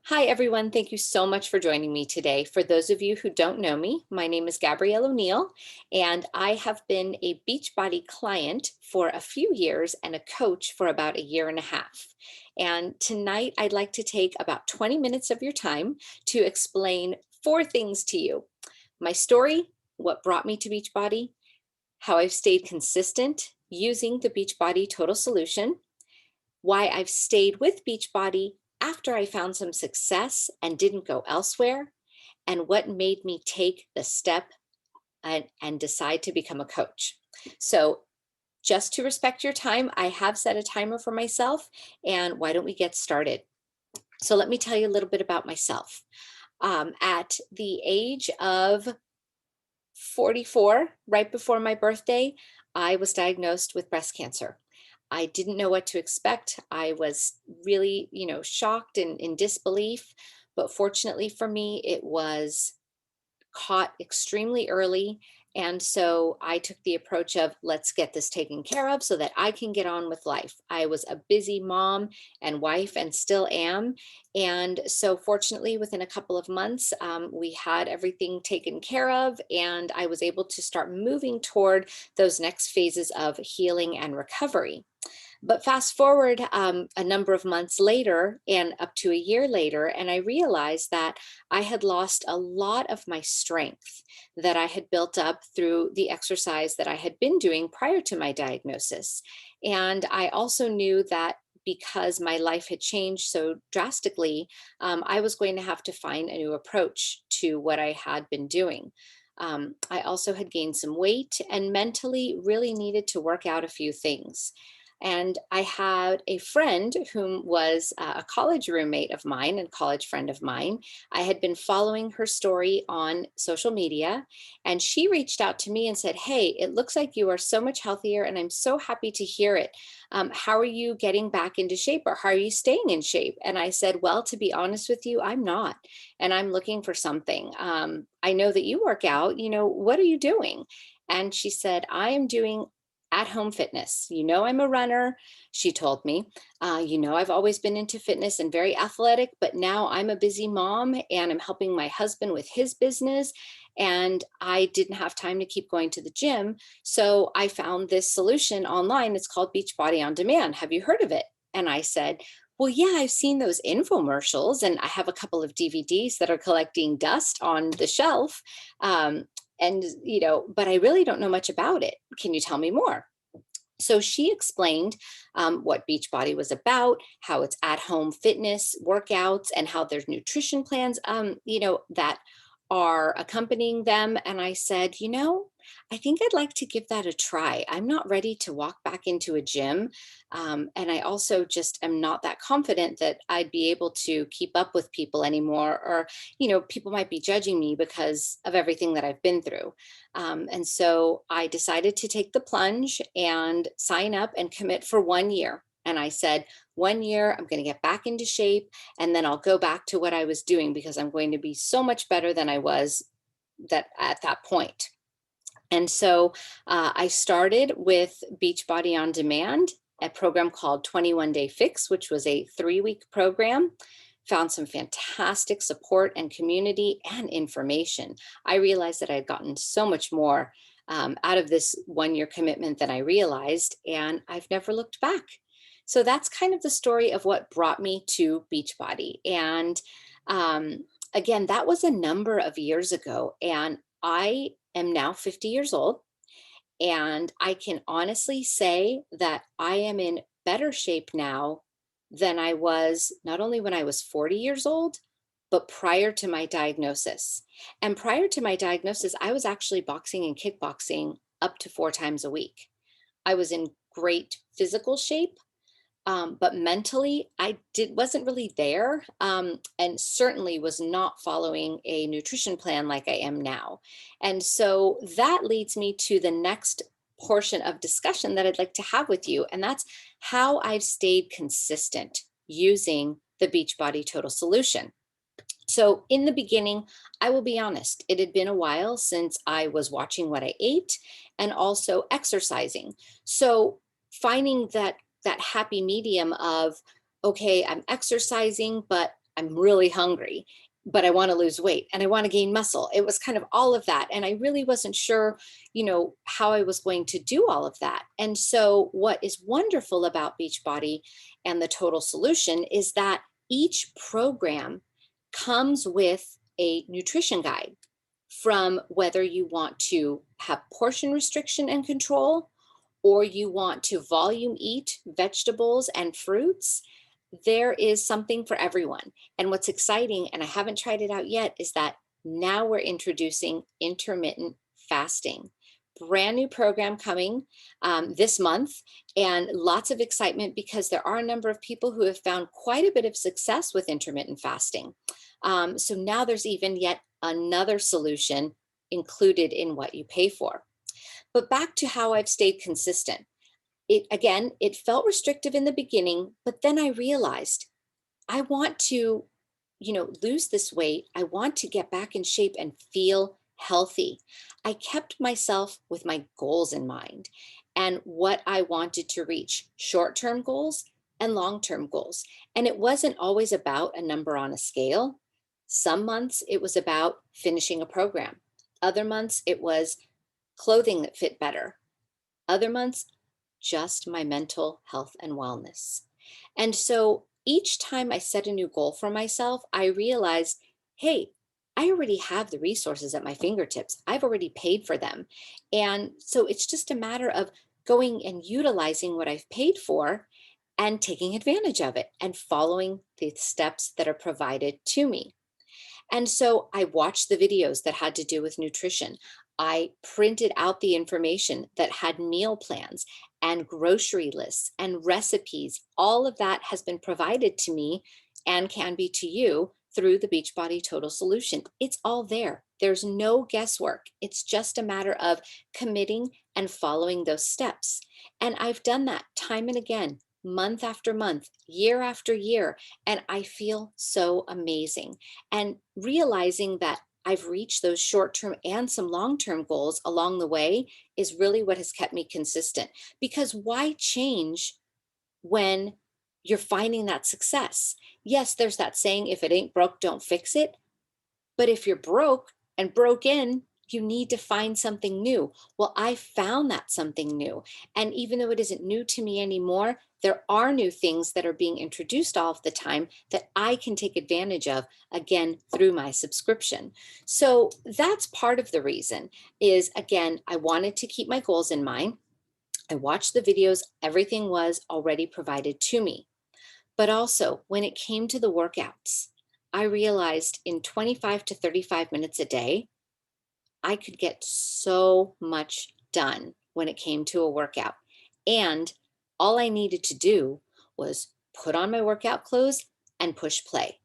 Hi, everyone. Thank you so much for joining me today. For those of you who don't know me, my name is Gabrielle O'Neill, and I have been a Beachbody client for a few years and a coach for about a year and a half. And tonight, I'd like to take about 20 minutes of your time to explain four things to you: my story, what brought me to Beachbody, how I've stayed consistent using the Beachbody Total Solution, why I've stayed with Beachbody after I found some success and didn't go elsewhere, and what made me take the step and decide to become a coach. So, just to respect your time, I have set a timer for myself. And why don't we get started? So, let me tell you a little bit about myself. At the age of 44, right before my birthday, I was diagnosed with breast cancer. I didn't know what to expect. I was really, shocked and in disbelief. But fortunately for me, it was caught extremely early. And so I took the approach of let's get this taken care of so that I can get on with life. I was a busy mom and wife and still am. And so, fortunately, within a couple of months, we had everything taken care of, and I was able to start moving toward those next phases of healing and recovery. But fast forward a number of months later and up to a year later, and I realized that I had lost a lot of my strength that I had built up through the exercise that I had been doing prior to my diagnosis. And I also knew that because my life had changed so drastically, I was going to have to find a new approach to what I had been doing. I also had gained some weight and mentally really needed to work out a few things. And I had a friend whom was a college roommate of mine and college friend of mine. I had been following her story on social media, and she reached out to me and said, "Hey, it looks like you are so much healthier, and I'm so happy to hear it. How are you getting back into shape, or how are you staying in shape?" And I said, "Well, to be honest with you, I'm not, and I'm looking for something. I know that you work out. What are you doing?" And she said, "I am doing at home fitness. I'm a runner," she told me. I've always been into fitness and very athletic, but now I'm a busy mom and I'm helping my husband with his business. And I didn't have time to keep going to the gym. So I found this solution online. It's called Beachbody On Demand. Have you heard of it?" And I said, "Well, yeah, I've seen those infomercials and I have a couple of DVDs that are collecting dust on the shelf. But I really don't know much about it. Can you tell me more?" So she explained what Beachbody was about, how it's at home fitness workouts, and how there's nutrition plans, that are accompanying them. And I said, I think I'd like to give that a try. I'm not ready to walk back into a gym. And I also just am not that confident that I'd be able to keep up with people anymore. Or, people might be judging me because of everything that I've been through. And so I decided to take the plunge and sign up and commit for 1 year. And I said, 1 year, I'm going to get back into shape, and then I'll go back to what I was doing because I'm going to be so much better than I was that at that point. And so I started with Beachbody On Demand, a program called 21 Day Fix, which was a 3-week program. Found some fantastic support and community and information. I realized that I had gotten so much more out of this 1 year commitment than I realized, and I've never looked back. So that's kind of the story of what brought me to Beachbody. And again, that was a number of years ago, and I am now 50 years old. And I can honestly say that I am in better shape now than I was not only when I was 40 years old, but prior to my diagnosis. And prior to my diagnosis, I was actually boxing and kickboxing up to 4 times a week. I was in great physical shape, but mentally, I wasn't really there, and certainly was not following a nutrition plan like I am now. And so that leads me to the next portion of discussion that I'd like to have with you, and that's how I've stayed consistent using the Beachbody Total Solution. So, in the beginning, I will be honest, it had been a while since I was watching what I ate and also exercising. So, finding that happy medium of, okay, I'm exercising, but I'm really hungry, but I want to lose weight and I want to gain muscle. It was kind of all of that. And I really wasn't sure, how I was going to do all of that. And so, what is wonderful about Beachbody and the Total Solution is that each program comes with a nutrition guide, from whether you want to have portion restriction and control, or you want to volume eat vegetables and fruits. There is something for everyone. And what's exciting, and I haven't tried it out yet, is that now we're introducing intermittent fasting. Brand new program coming this month, and lots of excitement because there are a number of people who have found quite a bit of success with intermittent fasting. So now there's even yet another solution included in what you pay for. But back to how I've stayed consistent. It felt restrictive in the beginning, but then I realized I want to, lose this weight. I want to get back in shape and feel healthy. I kept myself with my goals in mind and what I wanted to reach, short-term goals and long-term goals. And it wasn't always about a number on a scale. Some months it was about finishing a program. Other months it was clothing that fit better. Other months, just my mental health and wellness. And so each time I set a new goal for myself, I realized, hey, I already have the resources at my fingertips. I've already paid for them. And so it's just a matter of going and utilizing what I've paid for and taking advantage of it and following the steps that are provided to me. And so I watched the videos that had to do with nutrition. I printed out the information that had meal plans and grocery lists and recipes. All of that has been provided to me and can be to you through the Beachbody Total Solution. It's all there. There's no guesswork. It's just a matter of committing and following those steps. And I've done that time and again, month after month, year after year, and I feel so amazing. And realizing that I've reached those short term and some long term goals along the way is really what has kept me consistent. Because why change when you're finding that success? Yes, there's that saying, if it ain't broke, don't fix it. But if you're broke and broken, you need to find something new. Well, I found that something new. And even though it isn't new to me anymore, there are new things that are being introduced all of the time that I can take advantage of, again, through my subscription. So that's part of the reason is, again, I wanted to keep my goals in mind. I watched the videos, everything was already provided to me. But also, when it came to the workouts, I realized in 25 to 35 minutes a day, I could get so much done when it came to a workout. And all I needed to do was put on my workout clothes and push play.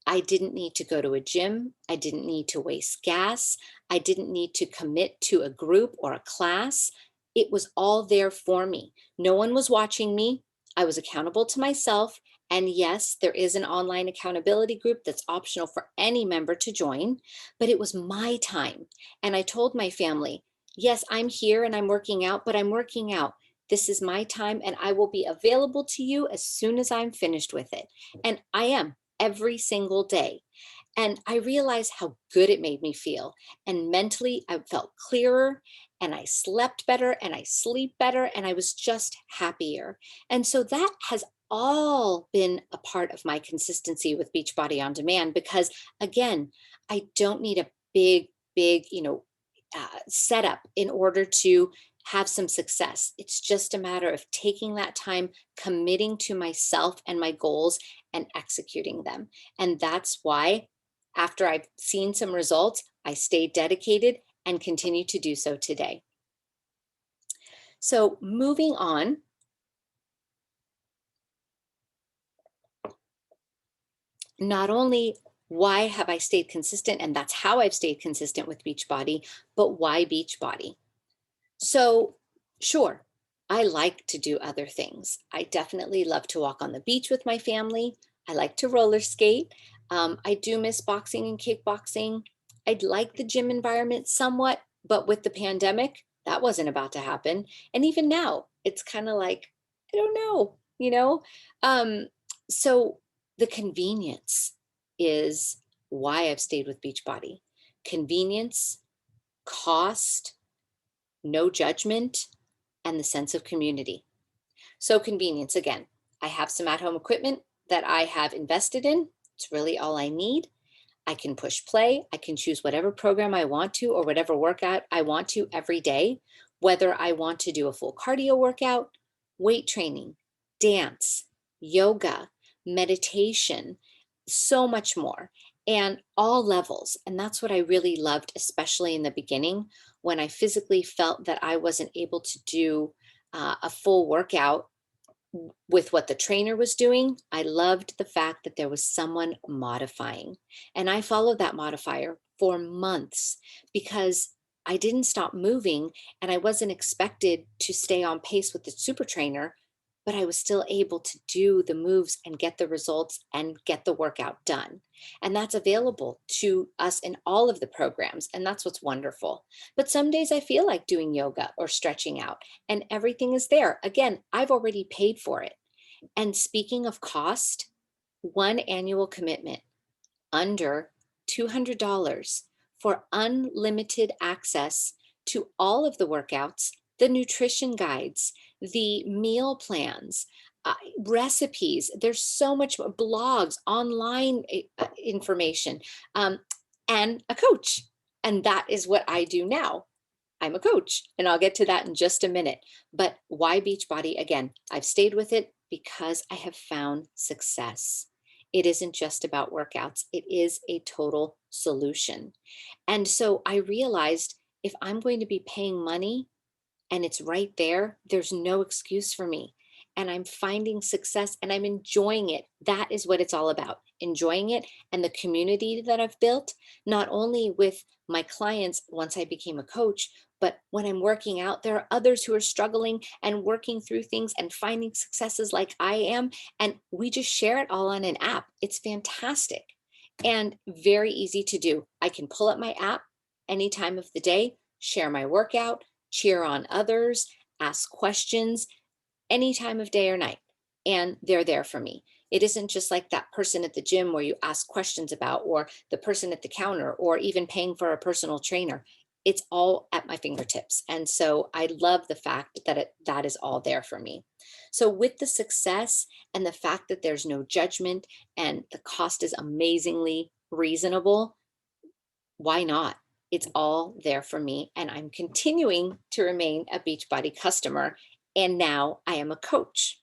I didn't need to go to a gym. I didn't need to waste gas. I didn't need to commit to a group or a class. It was all there for me. No one was watching me. I was accountable to myself. And yes, there is an online accountability group that's optional for any member to join, but it was my time. And I told my family, yes, I'm here and I'm working out, but I'm working out. This is my time and I will be available to you as soon as I'm finished with it. And I am every single day. And I realized how good it made me feel. And mentally, I felt clearer and I slept better and I sleep better and I was just happier. And so that has all been a part of my consistency with Beachbody On Demand because, again, I don't need a big, setup in order to have some success. It's just a matter of taking that time, committing to myself and my goals, and executing them. And that's why, after I've seen some results, I stayed dedicated and continue to do so today. So, moving on, not only why have I stayed consistent, and that's how I've stayed consistent with Beachbody, but why Beachbody? So, sure, I like to do other things. I definitely love to walk on the beach with my family. I like to roller skate. I do miss boxing and kickboxing. I'd like the gym environment somewhat, but with the pandemic, that wasn't about to happen. And even now, it's kind of like, I don't know, you know? Um, so the convenience. is why I've stayed with Beachbody. Convenience, cost, no judgment, and the sense of community. So convenience, again, I have some at-home equipment that I have invested in. It's really all I need. I can push play. I can choose whatever program I want to or whatever workout I want to every day, whether I want to do a full cardio workout, weight training, dance, yoga, meditation, so much more, and all levels. And that's what I really loved, especially in the beginning when I physically felt that I wasn't able to do a full workout with what the trainer was doing. I loved the fact that there was someone modifying. And I followed that modifier for months because I didn't stop moving and I wasn't expected to stay on pace with the super trainer, but I was still able to do the moves and get the results and get the workout done. And that's available to us in all of the programs. And that's what's wonderful. But some days I feel like doing yoga or stretching out, and everything is there. Again, I've already paid for it. And speaking of cost, one annual commitment under $200 for unlimited access to all of the workouts, the nutrition guides, the meal plans, recipes. There's so much more, blogs, online information, um, and a coach. And that is what I do now. I'm a coach, and I'll get to that in just a minute. But why Beachbody? Again, I've stayed with it because I have found success. It isn't just about workouts, it is a total solution. And so I realized if I'm going to be paying money and it's right there, there's no excuse for me. And I'm finding success and I'm enjoying it. That is what it's all about, enjoying it and the community that I've built, not only with my clients once I became a coach, but when I'm working out, there are others who are struggling and working through things and finding successes like I am. And we just share it all on an app. It's fantastic and very easy to do. I can pull up my app any time of the day, share my workout, cheer on others, ask questions any time of day or night. And they're there for me. It isn't just like that person at the gym where you ask questions about, or the person at the counter, or even paying for a personal trainer. It's all at my fingertips. And so I love the fact that that is all there for me. So with the success and the fact that there's no judgment and the cost is amazingly reasonable, why not? It's all there for me. And I'm continuing to remain a Beachbody customer. And now I am a coach.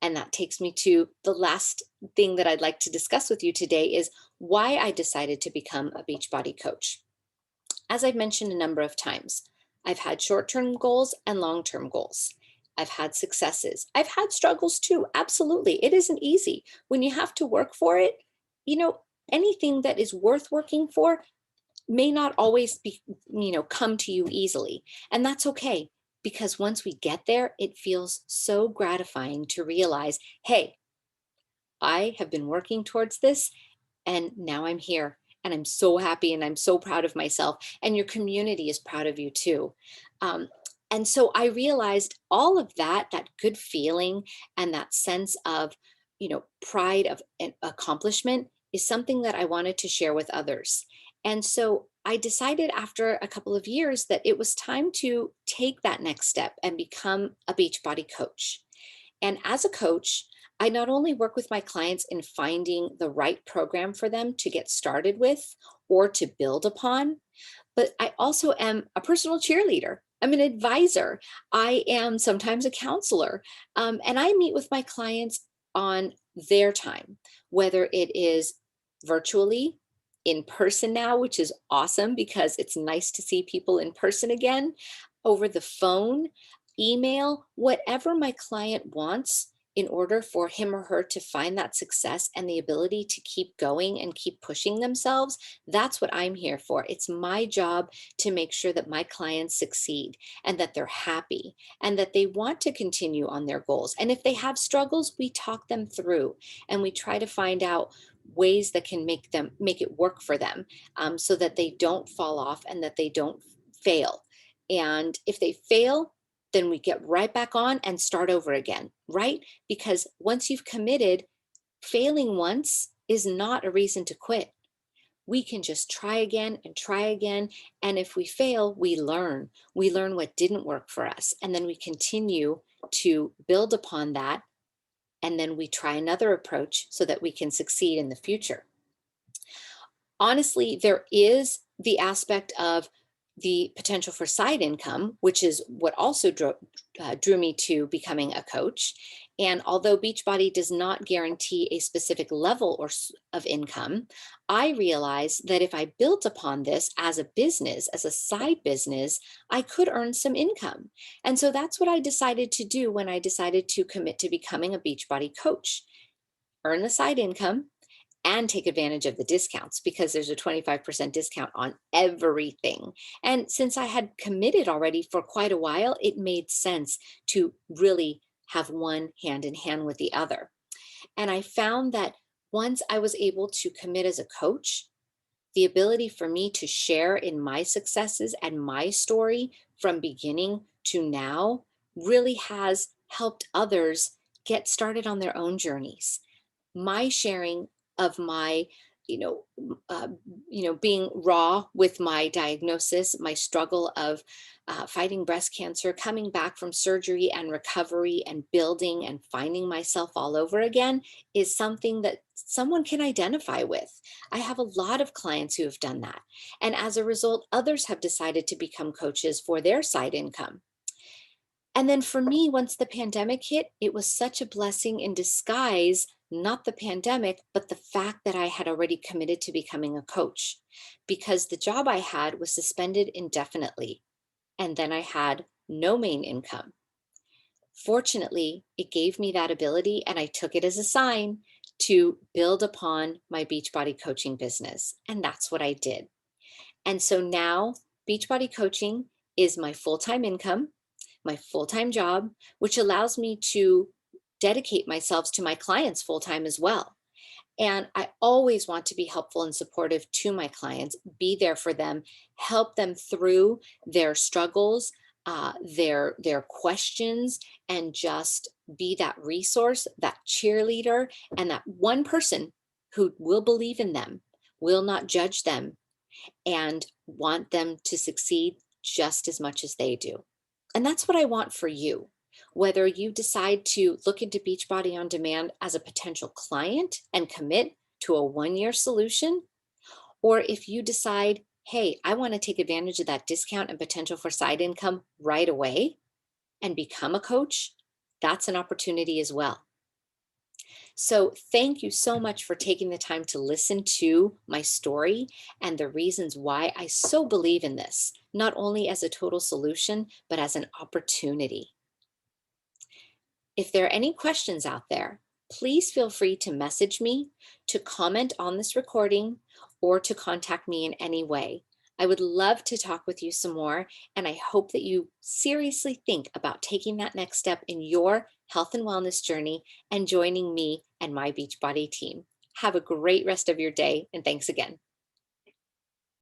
And that takes me to the last thing that I'd like to discuss with you today is why I decided to become a Beachbody coach. As I've mentioned a number of times, I've had short-term goals and long-term goals. I've had successes. I've had struggles too. Absolutely. It isn't easy. When you have to work for it, anything that is worth working for may not always be, come to you easily. And that's okay, because once we get there, it feels so gratifying to realize, hey, I have been working towards this and now I'm here. And I'm so happy and I'm so proud of myself. And your community is proud of you too. Um, and so I realized all of that good feeling and that sense of, pride of an accomplishment is something that I wanted to share with others. And so I decided after a couple of years that it was time to take that next step and become a Beachbody coach. And as a coach, I not only work with my clients in finding the right program for them to get started with or to build upon, but I also am a personal cheerleader. I'm an advisor. I am sometimes a counselor. And I meet with my clients on their time, whether it is virtually, in person now, which is awesome because it's nice to see people in person again, over the phone, email, whatever my client wants in order for him or her to find that success and the ability to keep going and keep pushing themselves. That's what I'm here for. It's my job to make sure that my clients succeed and that they're happy and that they want to continue on their goals. And if they have struggles, we talk them through and we try to find out ways that can make it work for them, so that they don't fall off and that they don't fail. And if they fail, then we get right back on and start over again, right? Because once you've committed, failing once is not a reason to quit. We can just try again and try again. And if we fail, we learn. We learn what didn't work for us. And then we continue to build upon that. And then we try another approach so that we can succeed in the future. Honestly, there is the aspect of the potential for side income, which is what also drew me to becoming a coach. And although Beachbody does not guarantee a specific level of income, I realized that if I built upon this as a business, as a side business, I could earn some income. And so that's what I decided to do when I decided to commit to becoming a Beachbody coach. Earn the side income and take advantage of the discounts because there's a 25% discount on everything. And since I had committed already for quite a while, it made sense to really have one hand in hand with the other. And I found that once I was able to commit as a coach, the ability for me to share in my successes and my story from beginning to now really has helped others get started on their own journeys. My sharing of my you know uh, being raw with my diagnosis, my struggle of fighting breast cancer, coming back from surgery and recovery and building and finding myself all over again, is something that someone can identify with. I have a lot of clients who have done that, and as a result, others have decided to become coaches for their side income. And then for me, once the pandemic hit, it was such a blessing in disguise, not the pandemic, but the fact that I had already committed to becoming a coach, because the job I had was suspended indefinitely. And then I had no main income. Fortunately, it gave me that ability, and I took it as a sign to build upon my Beachbody coaching business. And that's what I did. And so now Beachbody coaching is my full-time income, my full-time job, which allows me to dedicate myself to my clients full-time as well. And I always want to be helpful and supportive to my clients, be there for them, help them through their struggles, their questions, and just be that resource, that cheerleader, and that one person who will believe in them, will not judge them, and want them to succeed just as much as they do. And that's what I want for you. Whether you decide to look into Beachbody on Demand as a potential client and commit to a 1 year solution, or if you decide, hey, I want to take advantage of that discount and potential for side income right away and become a coach, that's an opportunity as well. So, thank you so much for taking the time to listen to my story and the reasons why I so believe in this, not only as a total solution, but as an opportunity. If there are any questions out there, please feel free to message me, to comment on this recording, or to contact me in any way. I would love to talk with you some more, and I hope that you seriously think about taking that next step in your health and wellness journey and joining me and my Beachbody team. Have a great rest of your day, and thanks again.